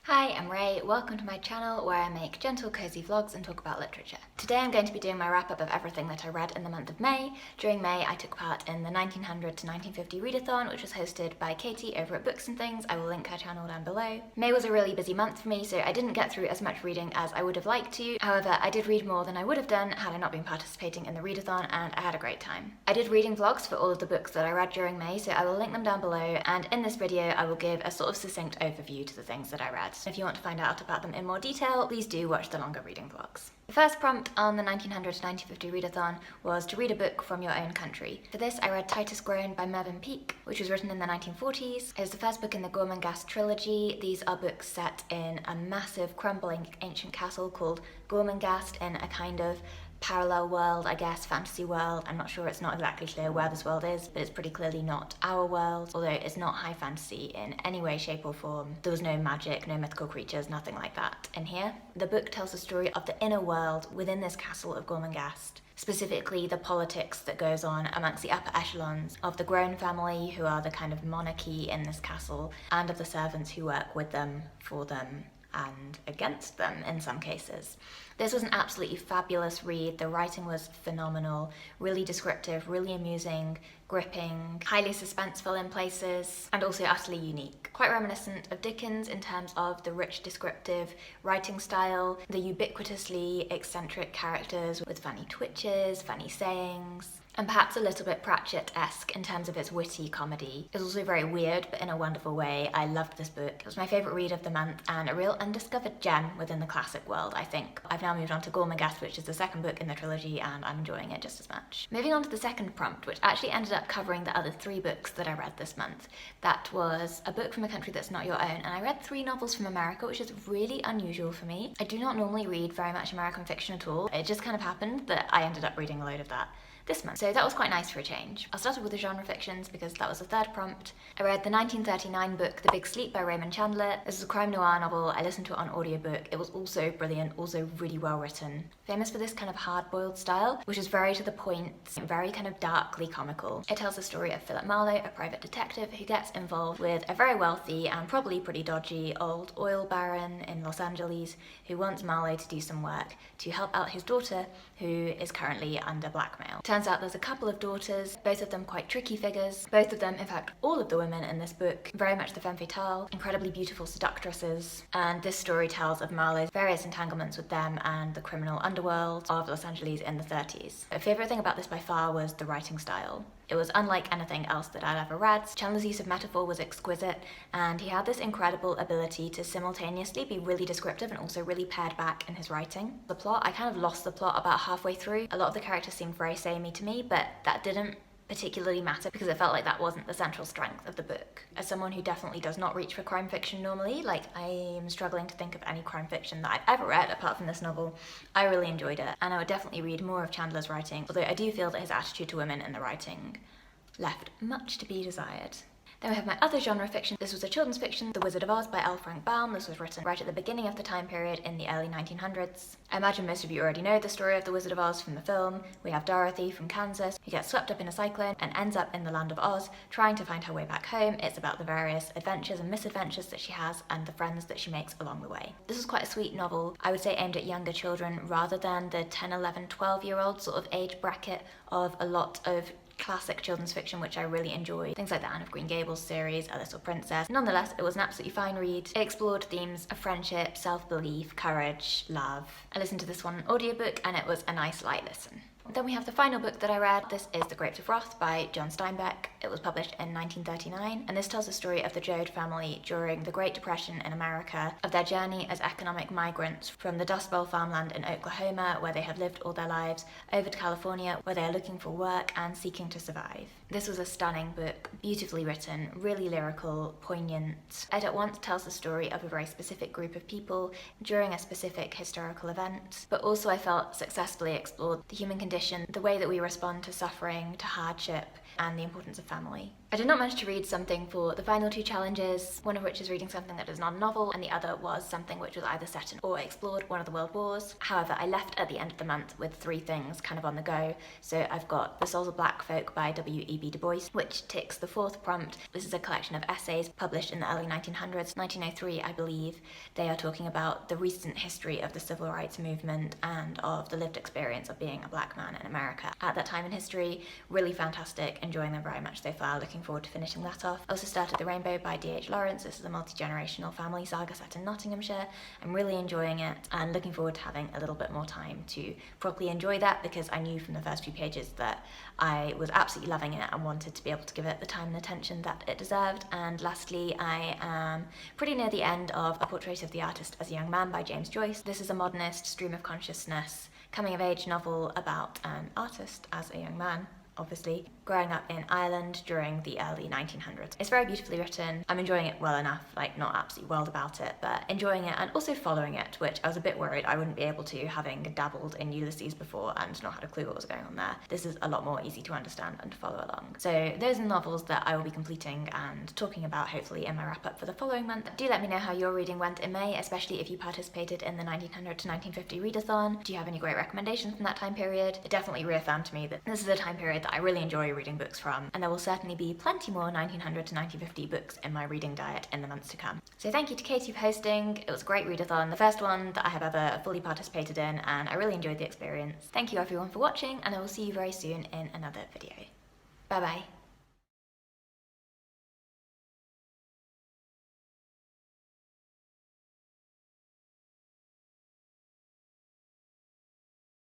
Hi, I'm Ray. Welcome to my channel where I make gentle, cozy vlogs and talk about literature. Today I'm going to be doing my wrap-up of everything that I read in the month of May. During May, I took part in the 1900 to 1950 readathon, which was hosted by Katie over at Books and Things. I will link her channel down below. May was a really busy month for me, so I didn't get through as much reading as I would have liked to. However, I did read more than I would have done had I not been participating in the readathon, and I had a great time. I did reading vlogs for all of the books that I read during May, so I will link them down below, and in this video I will give a sort of succinct overview to the things that I read. If you want to find out about them in more detail, please do watch the longer reading vlogs. The first prompt on the 1900 to 1950 readathon was to read a book from your own country. For this, I read Titus, Groan by Mervyn Peake, which was written in the 1940s. It is the first book in the Gorman trilogy. These are books set in a massive, crumbling ancient castle called Gormangast in a kind of parallel world, I guess, fantasy world. I'm not sure, it's not exactly clear where this world is, but it's pretty clearly not our world, although it's not high fantasy in any way, shape or form. There was no magic, no mythical creatures, nothing like that in here. The book tells the story of the inner world within this castle of Gormangast, specifically the politics that goes on amongst the upper echelons of the Groan family, who are the kind of monarchy in this castle, and of the servants who work with them, for them, and against them in some cases. This was an absolutely fabulous read. The writing was phenomenal, really descriptive, really amusing, gripping, highly suspenseful in places, and also utterly unique. Quite reminiscent of Dickens in terms of the rich descriptive writing style, the ubiquitously eccentric characters with funny twitches, funny sayings, and perhaps a little bit Pratchett-esque in terms of its witty comedy. It's also very weird, but in a wonderful way. I loved this book. It was my favourite read of the month and a real undiscovered gem within the classic world, I think. I've now moved on to Gormangast, which is the second book in the trilogy, and I'm enjoying it just as much. Moving on to the second prompt, which actually ended up covering the other three books that I read this month. That was a book from a country that's not your own, and I read 3 novels from America, which is really unusual for me. I do not normally read very much American fiction at all. It just kind of happened that I ended up reading a load of that this month. So that was quite nice for a change. I'll start off with the genre fictions because that was the third prompt. I read the 1939 book The Big Sleep by Raymond Chandler. This is a crime noir novel. I listened to it on audiobook. It was also brilliant, also really well written. Famous for this kind of hard-boiled style, which is very to the point, very kind of darkly comical. It tells the story of Philip Marlowe, a private detective who gets involved with a very wealthy and probably pretty dodgy old oil baron in Los Angeles who wants Marlowe to do some work to help out his daughter, who is currently under blackmail. Turns out there's a couple of daughters, both of them quite tricky figures. Both of them, in fact, all of the women in this book, very much the femme fatale, incredibly beautiful seductresses. And this story tells of Marlowe's various entanglements with them and the criminal underworld of Los Angeles in the 30s. My favourite thing about this by far was the writing style. It was unlike anything else that I'd ever read. Chandler's use of metaphor was exquisite, and he had this incredible ability to simultaneously be really descriptive and also really pared back in his writing. The plot, I kind of lost the plot about halfway through. A lot of the characters seemed very samey to me, but that didn't particularly matter because it felt like that wasn't the central strength of the book. As someone who definitely does not reach for crime fiction normally, like I am struggling to think of any crime fiction that I've ever read apart from this novel, I really enjoyed it, and I would definitely read more of Chandler's writing, although I do feel that his attitude to women in the writing left much to be desired. Then we have my other genre fiction. This was a children's fiction, The Wizard of Oz by L. Frank Baum. This was written right at the beginning of the time period in the early 1900s. I imagine most of you already know the story of The Wizard of Oz from the film. We have Dorothy from Kansas, who gets swept up in a cyclone and ends up in the land of Oz, trying to find her way back home. It's about the various adventures and misadventures that she has and the friends that she makes along the way. This is quite a sweet novel, I would say aimed at younger children rather than the 10, 11, 12-year-old sort of age bracket of a lot of classic children's fiction, which I really enjoy. Things like the Anne of Green Gables series, A Little Princess. Nonetheless, it was an absolutely fine read. It explored themes of friendship, self-belief, courage, love. I listened to this one on audiobook and it was a nice light listen. Then we have the final book that I read. This is The Grapes of Wrath by John Steinbeck. It was published in 1939, and this tells the story of the Joad family during the Great Depression in America, of their journey as economic migrants from the Dust Bowl farmland in Oklahoma, where they have lived all their lives, over to California, where they are looking for work and seeking to survive. This was a stunning book, beautifully written, really lyrical, poignant. It at once tells the story of a very specific group of people during a specific historical event, but also I felt successfully explored the human condition, the way that we respond to suffering, to hardship, and the importance of family. I did not manage to read something for the final 2 challenges, one of which is reading something that is not a novel, and the other was something which was either set in or explored one of the world wars. However, I left at the end of the month with 3 things kind of on the go. So I've got The Souls of Black Folk by W.E.B. Du Bois, which ticks the 4th prompt. This is a collection of essays published in the early 1900s, 1903 I believe. They are talking about the recent history of the civil rights movement and of the lived experience of being a black man in America at that time in history. Really fantastic, enjoying them very much so far, looking forward to finishing that off. I also started The Rainbow by D.H. Lawrence. This is a multi-generational family saga set in Nottinghamshire. I'm really enjoying it and looking forward to having a little bit more time to properly enjoy that, because I knew from the first few pages that I was absolutely loving it and wanted to be able to give it the time and attention that it deserved. And lastly, I am pretty near the end of A Portrait of the Artist as a Young Man by James Joyce. This is a modernist stream of consciousness coming-of-age novel about an artist as a young man, obviously, growing up in Ireland during the early 1900s. It's very beautifully written. I'm enjoying it well enough, like not absolutely world about it, but enjoying it and also following it, which I was a bit worried I wouldn't be able to, having dabbled in Ulysses before and not had a clue what was going on there. This is a lot more easy to understand and to follow along. So those are novels that I will be completing and talking about hopefully in my wrap-up for the following month. Do let me know how your reading went in May, especially if you participated in the 1900 to 1950 readathon. Do you have any great recommendations from that time period? It definitely reaffirmed to me that this is a time period that I really enjoy reading books from, and there will certainly be plenty more 1900 to 1950 books in my reading diet in the months to come. So thank you to Katie for hosting. It was a great readathon, the first one that I have ever fully participated in, and I really enjoyed the experience. Thank you everyone for watching, and I will see you very soon in another video. Bye bye.